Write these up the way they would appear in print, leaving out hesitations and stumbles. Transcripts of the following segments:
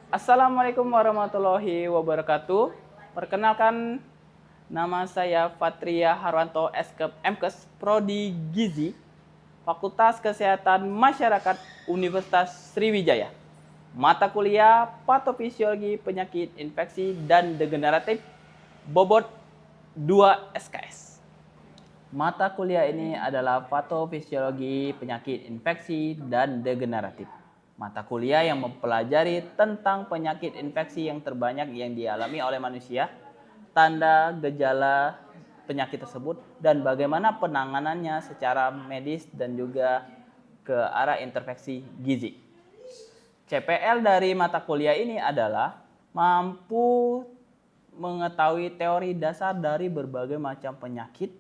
Assalamualaikum warahmatullahi wabarakatuh. Perkenalkan, nama saya Fatria Harwanto, SKEP MKes Prodi Gizi, Fakultas Kesehatan Masyarakat Universitas Sriwijaya. Mata kuliah Patofisiologi Penyakit Infeksi dan Degeneratif, bobot 2 SKS. Mata kuliah ini adalah Patofisiologi Penyakit Infeksi dan Degeneratif. Mata kuliah yang mempelajari tentang penyakit infeksi yang terbanyak yang dialami oleh manusia, tanda gejala penyakit tersebut, dan bagaimana penanganannya secara medis dan juga ke arah intervensi gizi. CPL dari mata kuliah ini adalah mampu mengetahui teori dasar dari berbagai macam penyakit,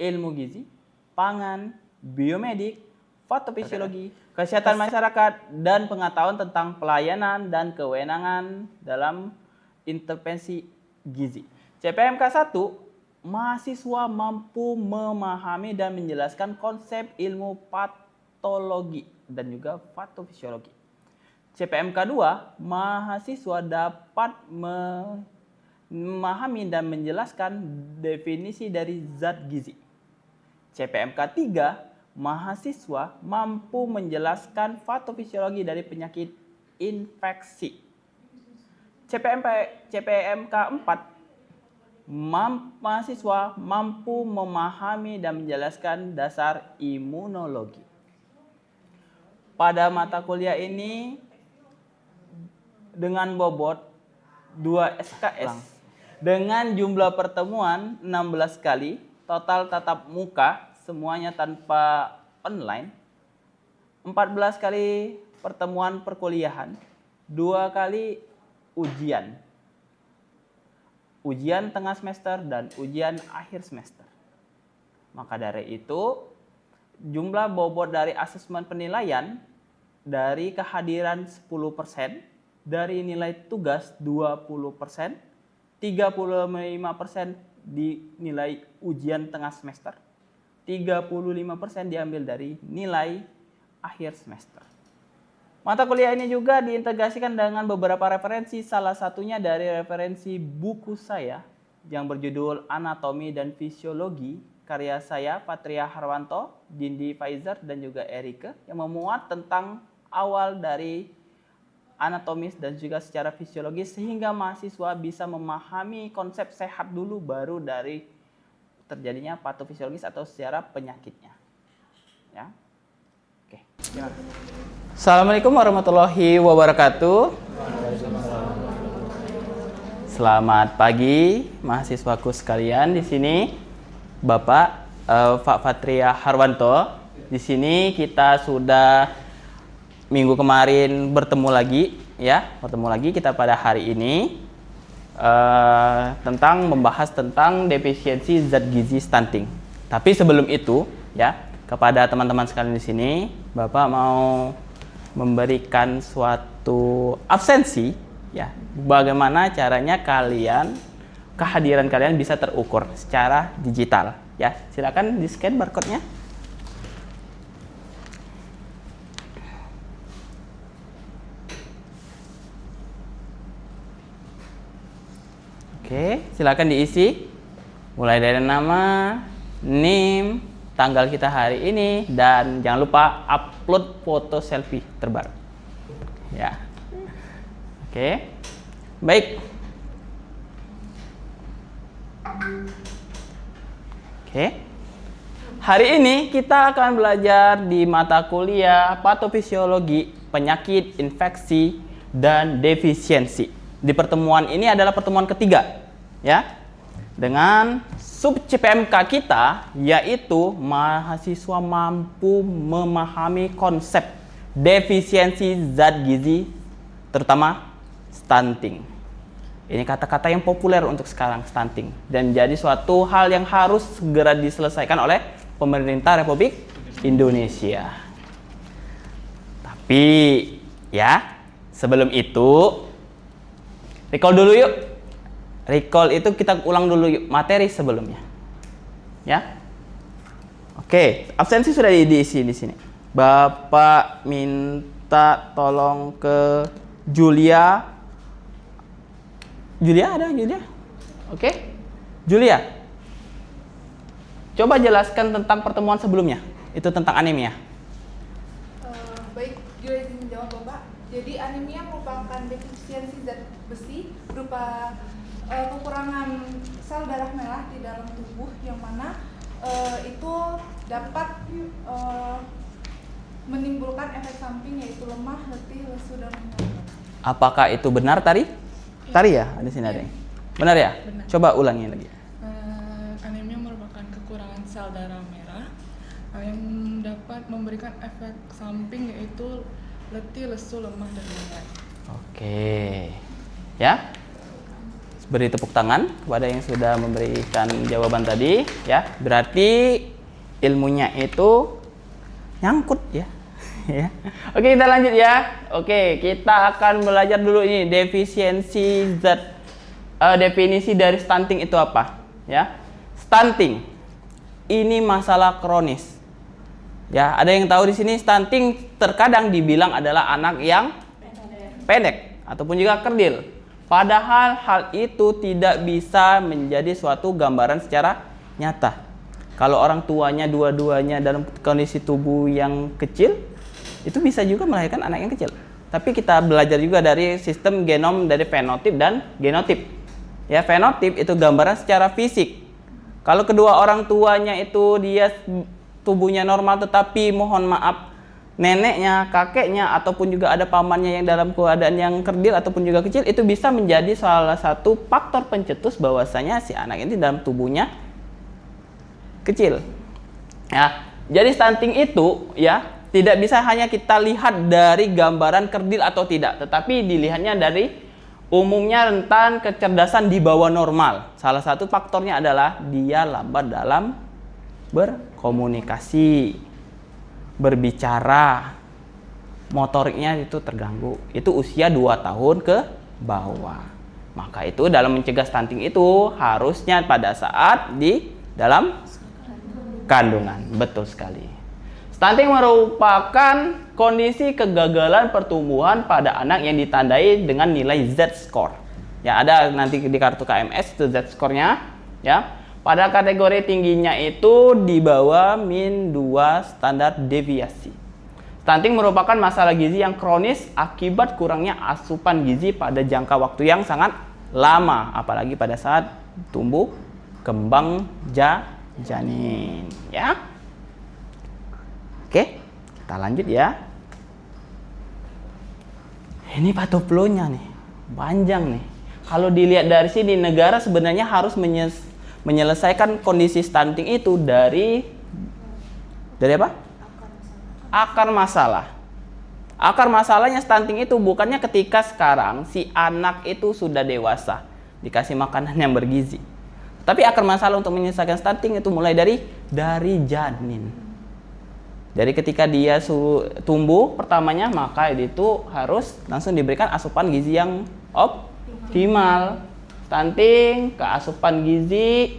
ilmu gizi, pangan, biomedik, patofisiologi, kesehatan masyarakat, dan pengetahuan tentang pelayanan dan kewenangan dalam intervensi gizi. CPMK 1, mahasiswa mampu memahami dan menjelaskan konsep ilmu patologi dan juga patofisiologi. CPMK 2, mahasiswa dapat memahami dan menjelaskan definisi dari zat gizi. CPMK 3, mahasiswa mampu menjelaskan patofisiologi dari penyakit infeksi. CPMK 4, mahasiswa mampu memahami dan menjelaskan dasar imunologi. Pada mata kuliah ini dengan bobot 2 SKS dengan jumlah pertemuan 16 kali, total tatap muka semuanya tanpa online, 14 kali pertemuan perkuliahan, 2 kali ujian. Ujian tengah semester dan ujian akhir semester. Maka dari itu, jumlah bobot dari asesmen penilaian dari kehadiran 10%, dari nilai tugas 20%, 35% dinilai ujian tengah semester, 35% diambil dari nilai akhir semester. Mata kuliah ini juga diintegrasikan dengan beberapa referensi, salah satunya dari referensi buku saya yang berjudul Anatomi dan Fisiologi, karya saya Fatria Harwanto, Dindi Faizer, dan juga Erike, yang memuat tentang awal dari anatomis dan juga secara fisiologis sehingga mahasiswa bisa memahami konsep sehat dulu baru dari terjadinya patofisiologis atau secara penyakitnya. Ya. Oke. Assalamualaikum warahmatullahi wabarakatuh. Selamat pagi mahasiswaku sekalian. Di sini Bapak Pak Fatria Harwanto. Di sini kita sudah minggu kemarin bertemu lagi kita pada hari ini membahas tentang defisiensi zat gizi stunting. Tapi sebelum itu ya, kepada teman-teman sekalian di sini, Bapak mau memberikan suatu absensi ya, bagaimana caranya kehadiran kalian bisa terukur secara digital ya. Silakan di-scan barcode-nya. Oke, silakan diisi. Mulai dari nama, NIM, tanggal kita hari ini, dan jangan lupa upload foto selfie terbaru. Ya. Oke. Baik. Oke. Hari ini kita akan belajar di mata kuliah Patofisiologi Penyakit Infeksi dan Defisiensi. Di pertemuan ini adalah pertemuan ketiga ya, dengan sub CPMK kita, yaitu mahasiswa mampu memahami konsep defisiensi zat gizi, terutama stunting. Ini kata-kata yang populer untuk sekarang, stunting, dan jadi suatu hal yang harus segera diselesaikan oleh pemerintah Republik Indonesia. Tapi ya, sebelum itu recall dulu yuk. Recall itu kita ulang dulu yuk materi sebelumnya. Ya. Oke, absensi sudah diisi di sini. Bapak minta tolong ke Julia. Julia ada Julia? Oke. Julia. Coba jelaskan tentang pertemuan sebelumnya. Itu tentang anemia. Baik, Julia izin menjawab Bapak. Jadi anemia merupakan defisiensi zat besi berupa kekurangan sel darah merah di dalam tubuh yang mana itu dapat menimbulkan efek samping yaitu lemah, letih, lesu, dan mengantuk. Apakah itu benar, Tari? Tari ya? Ada sini ada. Benar ya? Benar. Coba ulangi lagi. Anemia merupakan kekurangan sel darah merah yang dapat memberikan efek samping yaitu letih, lesu, lemah, dan mengantuk. Oke. Ya. Beri tepuk tangan kepada yang sudah memberikan jawaban tadi, ya. Berarti ilmunya itu nyangkut ya. Ya. Oke, kita lanjut ya. Oke, kita akan belajar dulu ini defisiensi zat. Definisi dari stunting itu apa? Ya, stunting ini masalah kronis. Ya, ada yang tahu di sini stunting terkadang dibilang adalah anak yang pendek ataupun juga kerdil. Padahal hal itu tidak bisa menjadi suatu gambaran secara nyata. Kalau orang tuanya dua-duanya dalam kondisi tubuh yang kecil, itu bisa juga melahirkan anak yang kecil. Tapi kita belajar juga dari sistem genom dari fenotip dan genotip. Ya, fenotip itu gambaran secara fisik. Kalau kedua orang tuanya itu dia tubuhnya normal, tetapi mohon maaf neneknya, kakeknya ataupun juga ada pamannya yang dalam keadaan yang kerdil ataupun juga kecil, itu bisa menjadi salah satu faktor pencetus bahwasanya si anak ini dalam tubuhnya kecil. Ya, jadi stunting itu ya tidak bisa hanya kita lihat dari gambaran kerdil atau tidak, tetapi dilihatnya dari umumnya rentan kecerdasan di bawah normal. Salah satu faktornya adalah dia lambat dalam berkomunikasi, berbicara, motoriknya itu terganggu. Itu usia 2 tahun ke bawah. Maka itu dalam mencegah stunting itu harusnya pada saat di dalam kandungan. Betul sekali. Stunting merupakan kondisi kegagalan pertumbuhan pada anak yang ditandai dengan nilai Z-score. Ya, ada nanti di kartu KMS itu Z-score-nya, ya. Pada kategori tingginya itu di bawah min 2 standar deviasi. Stunting merupakan masalah gizi yang kronis akibat kurangnya asupan gizi pada jangka waktu yang sangat lama, apalagi pada saat tumbuh kembang janin, ya. Oke, kita lanjut ya. Ini patoplonya nih, panjang nih. Kalau dilihat dari sini, negara sebenarnya harus menyelesaikan kondisi stunting itu dari apa? Akar masalah. Akar masalahnya stunting itu bukannya ketika sekarang si anak itu sudah dewasa, dikasih makanan yang bergizi. Tapi akar masalah untuk menyelesaikan stunting itu mulai dari janin. Dari ketika dia tumbuh pertamanya, maka itu harus langsung diberikan asupan gizi yang optimal. Stunting ke asupan gizi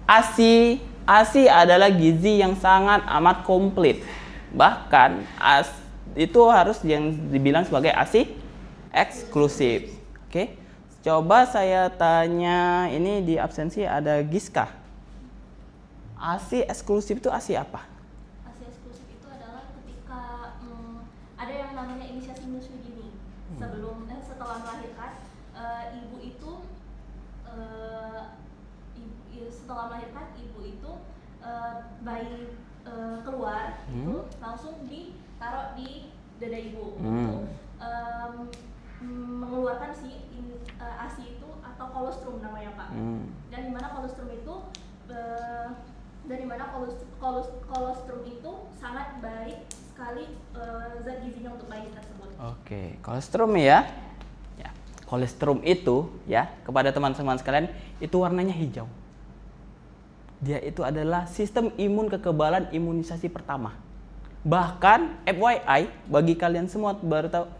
ASI. ASI adalah gizi yang sangat amat komplit. Bahkan itu harus yang dibilang sebagai ASI eksklusif. Oke. Coba saya tanya, ini di absensi ada Giska. ASI eksklusif itu ASI apa? ASI eksklusif itu adalah ketika ada yang namanya inisiasi menyusui dini. Setelah melahirkan, ibu itu setelah melahirkan ibu itu bayi keluar itu langsung ditaruh di dada ibu untuk mengeluarkan si ASI itu atau kolostrum namanya Pak. Dan di mana kolostrum itu kolostrum itu sangat baik sekali zat gizinya untuk bayi tersebut. Oke, kolostrum ya. Ya, kolostrum itu ya kepada teman-teman sekalian itu warnanya hijau. Dia itu adalah sistem imun kekebalan imunisasi pertama. Bahkan FYI bagi kalian semua baru tahu,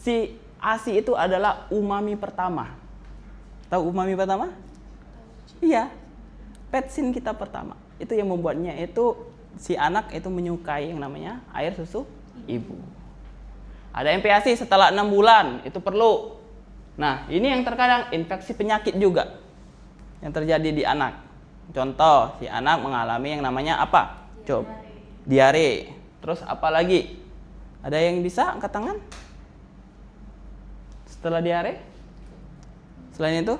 si ASI itu adalah umami pertama. Tahu umami pertama? Iya. Petsin kita pertama. Itu yang membuatnya itu si anak itu menyukai yang namanya air susu ibu. Ada MPASI setelah 6 bulan, itu perlu. Nah, ini yang terkadang infeksi penyakit juga yang terjadi di anak. Contoh, si anak mengalami yang namanya apa? Coba. Diare. Terus apa lagi? Ada yang bisa angkat tangan? Setelah diare? Selain itu?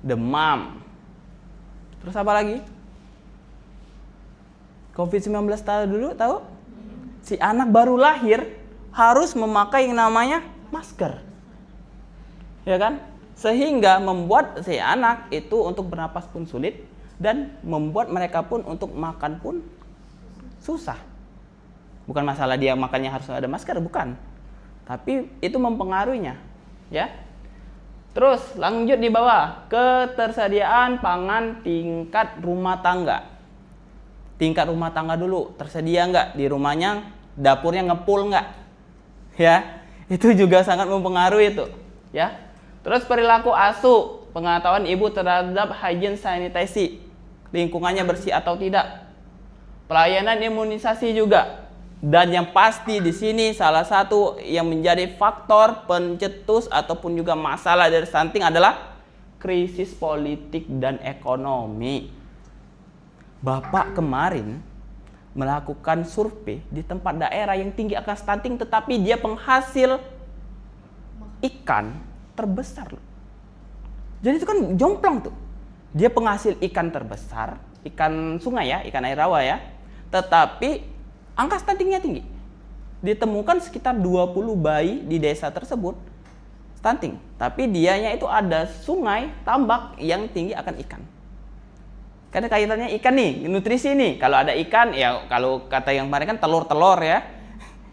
Demam. Terus apa lagi? COVID-19 tahu? Si anak baru lahir harus memakai yang namanya masker. Ya kan? Sehingga membuat si anak itu untuk bernapas pun sulit dan membuat mereka pun untuk makan pun susah. Bukan masalah dia makannya harus ada masker, bukan. Tapi itu mempengaruhinya, ya. Terus lanjut di bawah, ketersediaan pangan tingkat rumah tangga. Tingkat rumah tangga dulu, tersedia nggak di rumahnya, dapurnya ngepul nggak? Ya, itu juga sangat mempengaruhi itu, ya. Terus perilaku asuh, pengetahuan ibu terhadap hygiene sanitasi, lingkungannya bersih atau tidak. Pelayanan imunisasi juga. Dan yang pasti di sini salah satu yang menjadi faktor pencetus ataupun juga masalah dari stunting adalah krisis politik dan ekonomi. Bapak kemarin melakukan survei di tempat daerah yang tinggi akan stunting, tetapi dia penghasil ikan terbesar. Jadi itu kan jomplang tuh. Dia penghasil ikan terbesar, ikan sungai ya, ikan air rawa ya. Tetapi angka stuntingnya tinggi. Ditemukan sekitar 20 bayi di desa tersebut stunting. Tapi dianya itu ada sungai, tambak yang tinggi akan ikan. Karena kaitannya ikan nih, nutrisi nih. Kalau ada ikan, ya kalau kata yang kemarin kan telur-telur ya.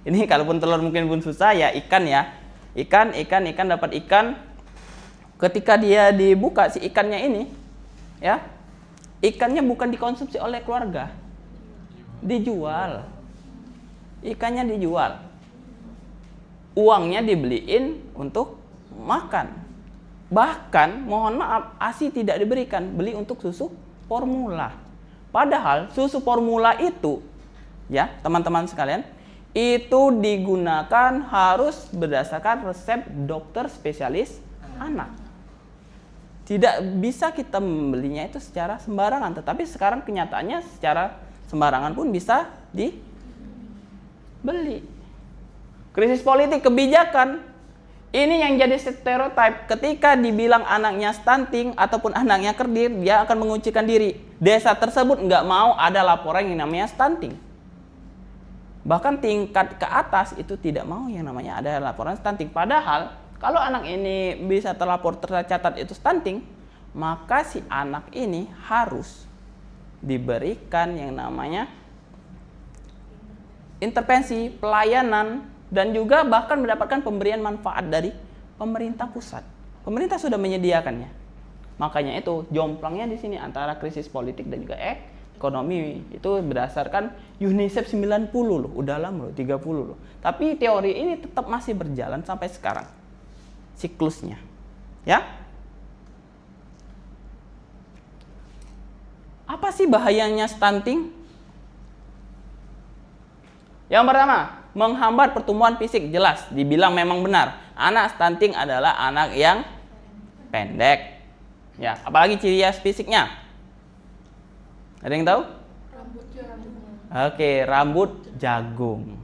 Ini kalaupun telur mungkin pun susah ya ikan ya. Ikan dapat ikan. Ketika dia dibuka si ikannya ini, ya, ikannya bukan dikonsumsi oleh keluarga, dijual. Ikannya dijual, uangnya dibeliin untuk makan. Bahkan mohon maaf, ASI tidak diberikan, beli untuk susu formula. Padahal susu formula itu, ya teman-teman sekalian, itu digunakan harus berdasarkan resep dokter spesialis anak. Tidak bisa kita membelinya itu secara sembarangan, tetapi sekarang kenyataannya secara sembarangan pun bisa dibeli. Krisis politik kebijakan ini yang jadi stereotip. Ketika dibilang anaknya stunting ataupun anaknya kerdil, dia akan mengucikan diri. Desa tersebut nggak mau ada laporan yang namanya stunting. Bahkan tingkat ke atas itu tidak mau yang namanya ada laporan stunting. Padahal kalau anak ini bisa tercatat itu stunting, maka si anak ini harus diberikan yang namanya intervensi, pelayanan, dan juga bahkan mendapatkan pemberian manfaat dari pemerintah pusat. Pemerintah sudah menyediakannya. Makanya itu jomplangnya di sini antara krisis politik dan juga ekonomi. Itu berdasarkan UNICEF 90 loh, udah lama loh, 30 loh. Tapi teori ini tetap masih berjalan sampai sekarang. Siklusnya. Ya? Apa sih bahayanya stunting? Yang pertama, menghambat pertumbuhan fisik. Jelas, dibilang memang benar. Anak stunting adalah anak yang pendek. Ya, apalagi ciri khas fisiknya? Ada yang tahu? Oke, rambut jagung.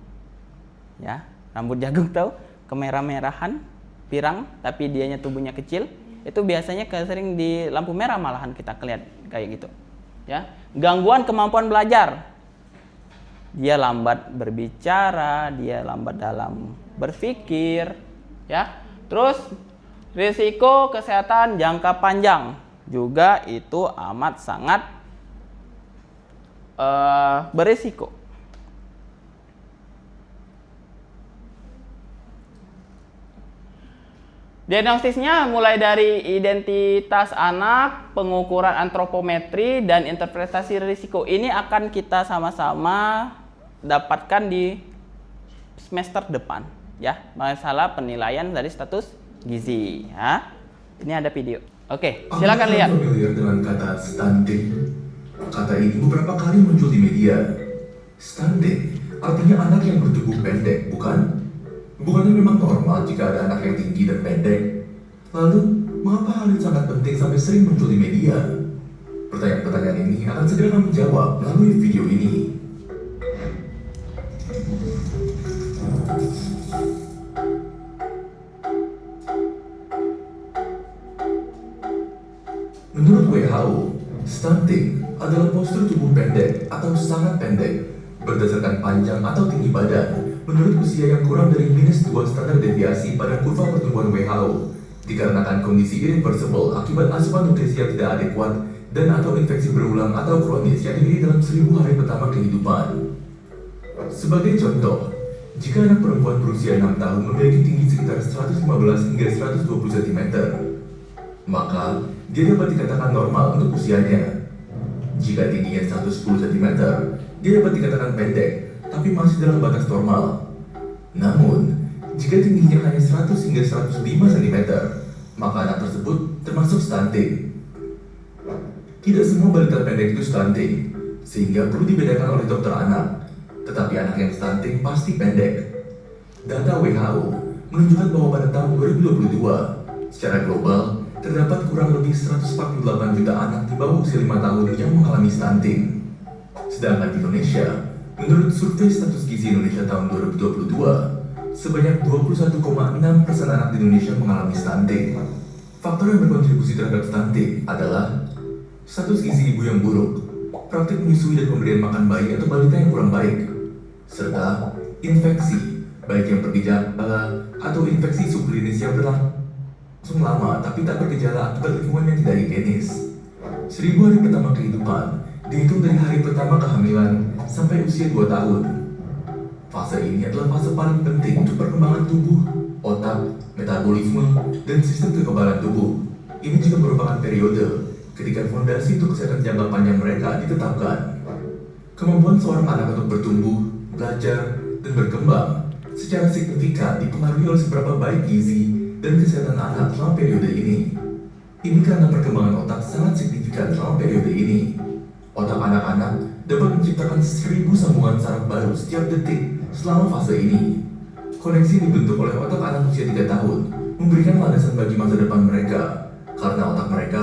Ya, rambut jagung tahu? Kemerah-merahan, pirang, tapi dianya tubuhnya kecil. Itu biasanya sering di lampu merah malahan kita lihat kayak gitu. Ya, gangguan kemampuan belajar. Dia lambat berbicara, dia lambat dalam berpikir, ya. Terus risiko kesehatan jangka panjang juga itu amat sangat berisiko. Diagnosisnya mulai dari identitas anak, pengukuran antropometri, dan interpretasi risiko. Ini akan kita sama-sama dapatkan di semester depan, ya, masalah penilaian dari status gizi. Ya. Ini ada video. Oke, silakan lihat. Apakah familiar dengan kata stunting? Kata ini beberapa kali muncul di media. Stunting artinya anak yang bertubuh pendek, bukan? Bukannya memang normal jika ada anak yang tinggi dan pendek? Lalu, mengapa hal itu sangat penting sampai sering muncul di media? Pertanyaan-pertanyaan ini akan segera kami jawab melalui video ini. Menurut WHO, stunting adalah postur tubuh pendek atau sangat pendek berdasarkan panjang atau tinggi badan menurut usia yang kurang dari -2 standar deviasi pada kurva pertumbuhan WHO dikarenakan kondisi irreversible akibat asupan nutrisi yang tidak adekuat dan atau infeksi berulang atau kronis yang dimiliki dalam 1000 hari pertama kehidupan. Sebagai contoh, jika anak perempuan berusia 6 tahun memiliki tinggi sekitar 115 hingga 120 cm, maka dia dapat dikatakan normal untuk usianya. Jika tingginya 110 cm, dia dapat dikatakan pendek, tapi masih dalam batas normal. Namun, jika tingginya hanya 100 hingga 105 cm, maka anak tersebut termasuk stunting. Tidak semua balita pendek itu stunting, sehingga perlu dibedakan oleh dokter anak. Tetapi anak yang stunting pasti pendek. Data WHO menunjukkan bahwa pada tahun 2022, secara global, terdapat kurang lebih 148 juta anak di bawah usia 5 tahun yang mengalami stunting. Sedangkan di Indonesia, menurut survei status gizi Indonesia tahun 2022, sebanyak 21,6% anak di Indonesia mengalami stunting. Faktor yang berkontribusi terhadap stunting adalah status gizi ibu yang buruk, praktik menyusui dan pemberian makan bayi atau balita yang kurang baik, serta infeksi, baik yang bergejala atau infeksi subklinis yang berlangsung lama tapi tak bergejala akibat lingkungan yang tidak higienis. 1000 hari pertama kehidupan dihitung dari hari pertama kehamilan sampai usia 2 tahun. Fase ini adalah fase paling penting untuk perkembangan tubuh, otak, metabolisme, dan sistem kekebalan tubuh. Ini juga merupakan periode ketika fondasi untuk kesehatan jangka panjang mereka ditetapkan. Kemampuan seorang anak untuk bertumbuh, belajar, dan berkembang secara signifikan dipengaruhi oleh seberapa baik gizi dan kesehatan anak selama periode ini. Ini karena perkembangan otak sangat signifikan selama periode ini. Otak anak-anak dapat menciptakan 1000 sambungan saraf baru setiap detik selama fase ini. Koneksi yang dibentuk oleh otak anak usia 3 tahun memberikan landasan bagi masa depan mereka, karena otak mereka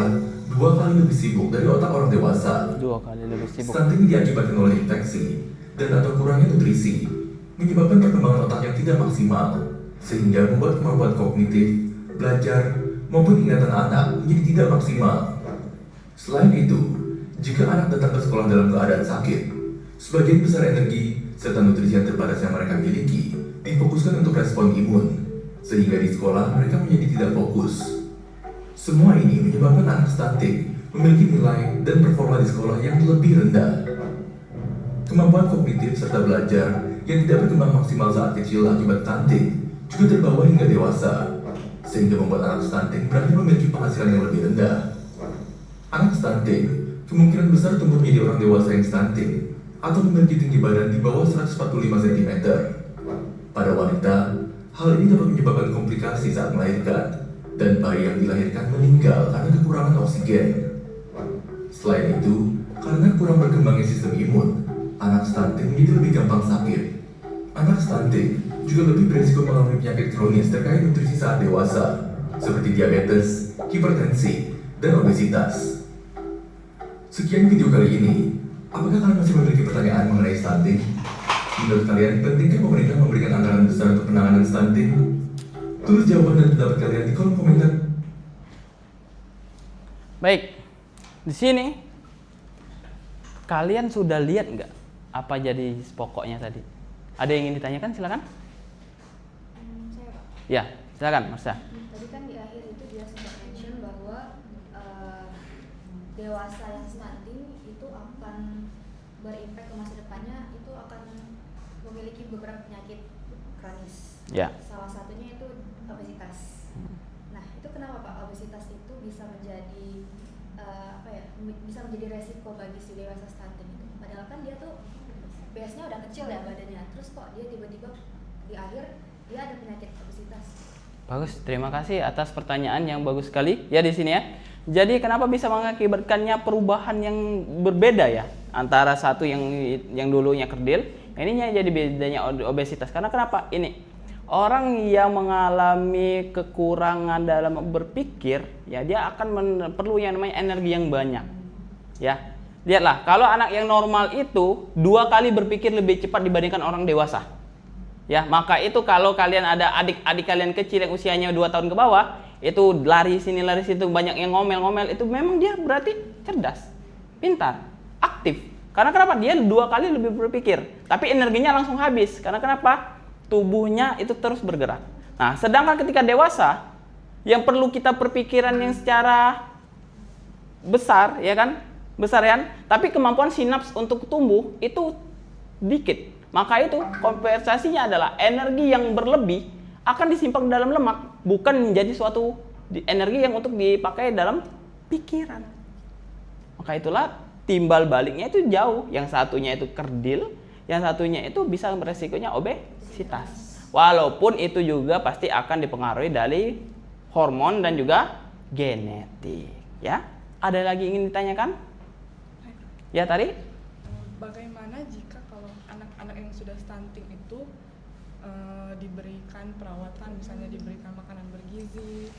2 kali lebih sibuk dari otak orang dewasa. 2 kali lebih sibuk. Stunting diakibatkan oleh infeksi dan atau kurangnya nutrisi, menyebabkan perkembangan otak yang tidak maksimal, sehingga membuat kemampuan kognitif, belajar, maupun ingatan anak menjadi tidak maksimal. Selain itu, jika anak datang ke sekolah dalam keadaan sakit, sebagian besar energi serta nutrisi yang terbatas yang mereka miliki difokuskan untuk respon imun, sehingga di sekolah mereka menjadi tidak fokus. Semua ini menyebabkan anak stunting memiliki nilai dan performa di sekolah yang lebih rendah. Kemampuan kognitif serta belajar yang tidak berkembang maksimal saat kecil akibat stunting juga terbawa hingga dewasa, sehingga membuat anak stunting berakhir memiliki penghasilan yang lebih rendah. Anak stunting kemungkinan besar tumbuh menjadi orang dewasa yang stunting atau memiliki tinggi badan di bawah 145 cm. Pada wanita, hal ini dapat menyebabkan komplikasi saat melahirkan, dan bayi yang dilahirkan meninggal karena kekurangan oksigen. Selain itu, karena kurang berkembangnya sistem imun, anak stunting menjadi lebih gampang sakit. Anak stunting juga lebih berisiko mengalami penyakit kronis terkait nutrisi saat dewasa, seperti diabetes, hipertensi, dan obesitas. Sekian video kali ini. Apakah kalian masih memiliki pertanyaan mengenai stunting? Menurut kalian, pentingkah pemerintah memberikan anggaran besar untuk penanganan stunting? Tulis jawaban dan pendapat kalian di kolom komentar. Baik, di sini kalian sudah lihat nggak apa jadi pokoknya tadi? Ada yang ingin ditanyakan? Silakan. Saya Pak. Ya, silakan, Marsa. Tadi kan di akhir itu dia sempat mention bahwa dewasa yang stunting itu akan berimpact ke masa depannya, itu akan memiliki beberapa penyakit kronis. Ya. Salah satunya itu obesitas. Nah, itu kenapa Pak obesitas itu bisa menjadi bisa menjadi resiko bagi si dewasa stunting itu? Padahal kan dia tuh base-nya udah kecil ya badannya, terus kok dia tiba-tiba di akhir dia ada penyakit obesitas. Bagus, terima kasih atas pertanyaan yang bagus sekali ya di sini ya. Jadi kenapa bisa mengakibatkannya perubahan yang berbeda ya antara satu yang dulunya kerdil, Nah, ininya jadi bedanya obesitas. Karena kenapa? Ini orang yang mengalami kekurangan dalam berpikir, ya dia akan perlu yang namanya energi yang banyak. Ya, lihatlah kalau anak yang normal itu 2 kali berpikir lebih cepat dibandingkan orang dewasa. Ya, maka itu kalau kalian ada adik-adik kalian kecil yang usianya 2 tahun ke bawah, itu lari sini lari situ, banyak yang ngomel-ngomel, itu memang dia berarti cerdas, pintar, aktif. Karena kenapa? Dia 2 kali lebih berpikir, tapi energinya langsung habis. Karena kenapa? Tubuhnya itu terus bergerak. Nah, sedangkan ketika dewasa, yang perlu kita perpikiran yang secara besar, ya kan? Besar kan? Tapi kemampuan sinaps untuk tumbuh itu dikit. Maka itu kompensasinya adalah energi yang berlebih akan disimpan dalam lemak, bukan menjadi suatu energi yang untuk dipakai dalam pikiran. Maka itulah timbal baliknya itu jauh. Yang satunya itu kerdil, yang satunya itu bisa beresikonya obesitas. Walaupun itu juga pasti akan dipengaruhi dari hormon dan juga genetik. Ya, ada lagi ingin ditanyakan? Ya tadi? Bagaimana jika kalau anak-anak yang sudah stunting itu diberikan perawatan, misalnya diberikan makanan bergizi,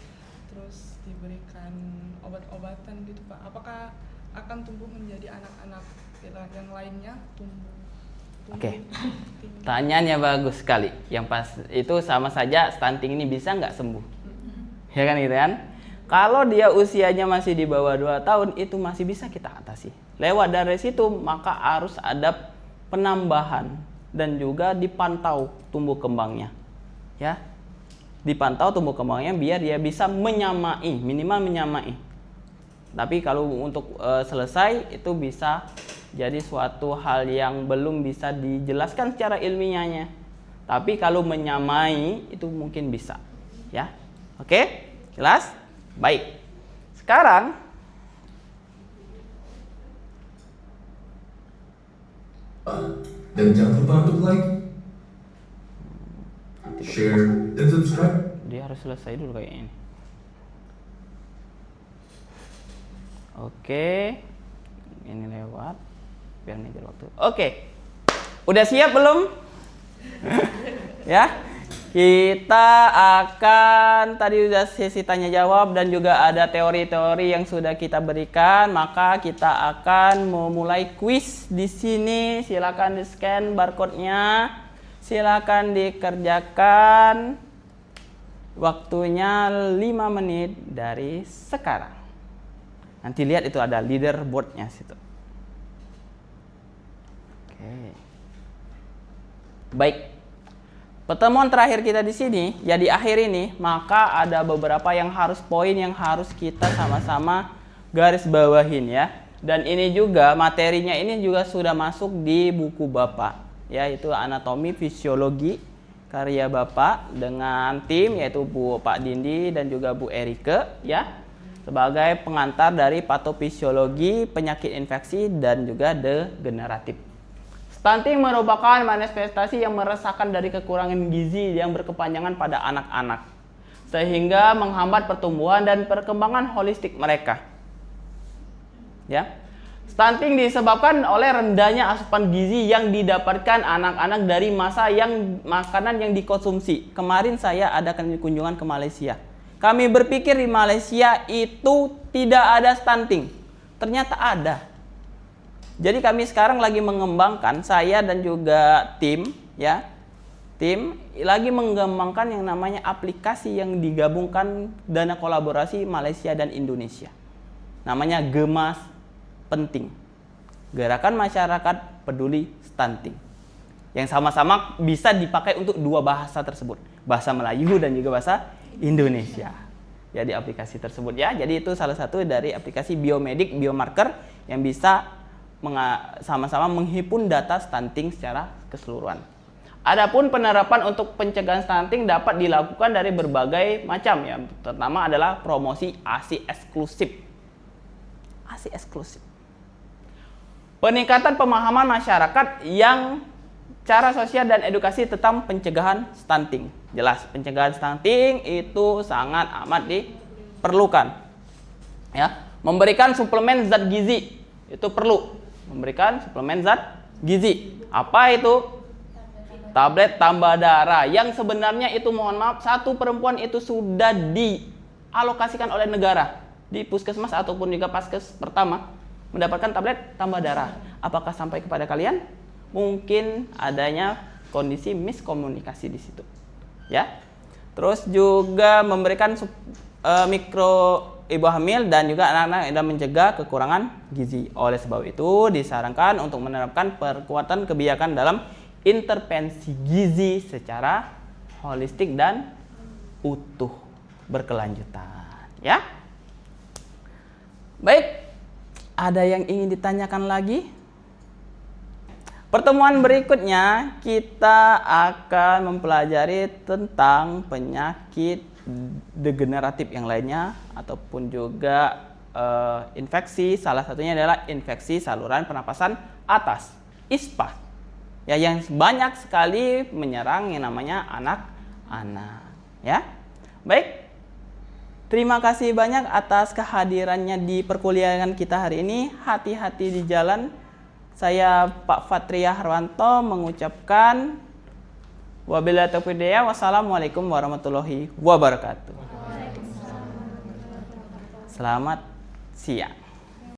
terus diberikan obat-obatan gitu Pak, apakah akan tumbuh menjadi anak-anak yang lainnya tumbuh Oke. tinggi? Pertanyaannya bagus sekali. Yang pas itu sama saja stunting ini bisa nggak sembuh? Ya kan gitu kan? Kalau dia usianya masih di bawah 2 tahun itu masih bisa kita atasi. Lewat dari situ maka harus ada penambahan dan juga dipantau tumbuh kembangnya. Ya. Dipantau tumbuh kembangnya biar dia bisa menyamai, minimal menyamai. Tapi kalau untuk selesai itu bisa jadi suatu hal yang belum bisa dijelaskan secara ilmiahnya. Tapi kalau menyamai itu mungkin bisa. Ya. Oke? Jelas? Baik. Sekarang dan jangan lupa untuk like, share, dan subscribe. dia harus selesai dulu kayak ini. Oke. Ini lewat biar ngejar waktu. Oke. Udah siap belum? Ya. Kita akan tadi udah sesi tanya jawab dan juga ada teori-teori yang sudah kita berikan, maka kita akan memulai kuis di sini. Silakan di-scan barcode-nya. Silakan dikerjakan. Waktunya 5 menit dari sekarang. Nanti lihat itu ada leaderboard-nya situ. Oke. Baik. Pertemuan terakhir kita di sini, ya di akhir ini, maka ada beberapa poin yang harus kita sama-sama garis bawahin ya. Dan ini juga materinya ini juga sudah masuk di buku Bapak, yaitu anatomi fisiologi karya Bapak dengan tim yaitu Pak Dindi dan juga Bu Erike ya. Sebagai pengantar dari patofisiologi, penyakit infeksi dan juga degeneratif. Stunting merupakan manifestasi yang meresahkan dari kekurangan gizi yang berkepanjangan pada anak-anak, sehingga menghambat pertumbuhan dan perkembangan holistik mereka. Ya, stunting disebabkan oleh rendahnya asupan gizi yang didapatkan anak-anak dari makanan yang dikonsumsi. Kemarin saya adakan kunjungan ke Malaysia. Kami berpikir di Malaysia itu tidak ada stunting, ternyata ada. Jadi kami sekarang lagi mengembangkan, saya dan juga tim lagi mengembangkan yang namanya aplikasi yang digabungkan dana kolaborasi Malaysia dan Indonesia. Namanya Gemas Penting. Gerakan Masyarakat Peduli Stunting. Yang sama-sama bisa dipakai untuk 2 bahasa tersebut. Bahasa Melayu dan juga bahasa Indonesia. Jadi aplikasi tersebut ya. Jadi itu salah satu dari aplikasi biomedik, biomarker yang bisa sama-sama menghimpun data stunting secara keseluruhan. Adapun penerapan untuk pencegahan stunting dapat dilakukan dari berbagai macam ya. Pertama adalah promosi ASI eksklusif. ASI eksklusif. Peningkatan pemahaman masyarakat yang cara sosial dan edukasi tentang pencegahan stunting. Jelas, pencegahan stunting itu sangat amat diperlukan. Ya, memberikan suplemen zat gizi itu perlu. Memberikan suplemen zat gizi. Apa itu? Tablet tambah darah yang sebenarnya itu, mohon maaf, satu perempuan itu sudah dialokasikan oleh negara di puskesmas ataupun juga paskes pertama mendapatkan tablet tambah darah. Apakah sampai kepada kalian? Mungkin adanya kondisi miskomunikasi di situ. Ya. Terus juga memberikan mikro ibu hamil dan juga anak-anak dan mencegah kekurangan gizi. Oleh sebab itu disarankan untuk menerapkan perkuatan kebijakan dalam intervensi gizi secara holistik dan utuh berkelanjutan, ya. Baik, ada yang ingin ditanyakan lagi? Pertemuan berikutnya kita akan mempelajari tentang penyakit degeneratif yang lainnya ataupun juga infeksi. Salah satunya adalah infeksi saluran pernapasan atas, ISPA. Ya, yang banyak sekali menyerang yang namanya anak-anak, ya. Baik. Terima kasih banyak atas kehadirannya di perkuliahan kita hari ini. Hati-hati di jalan. Saya Pak Fatria Harwanto mengucapkan wabillahi taufiq hidayah. Wassalamualaikum warahmatullahi wabarakatuh. Selamat siang.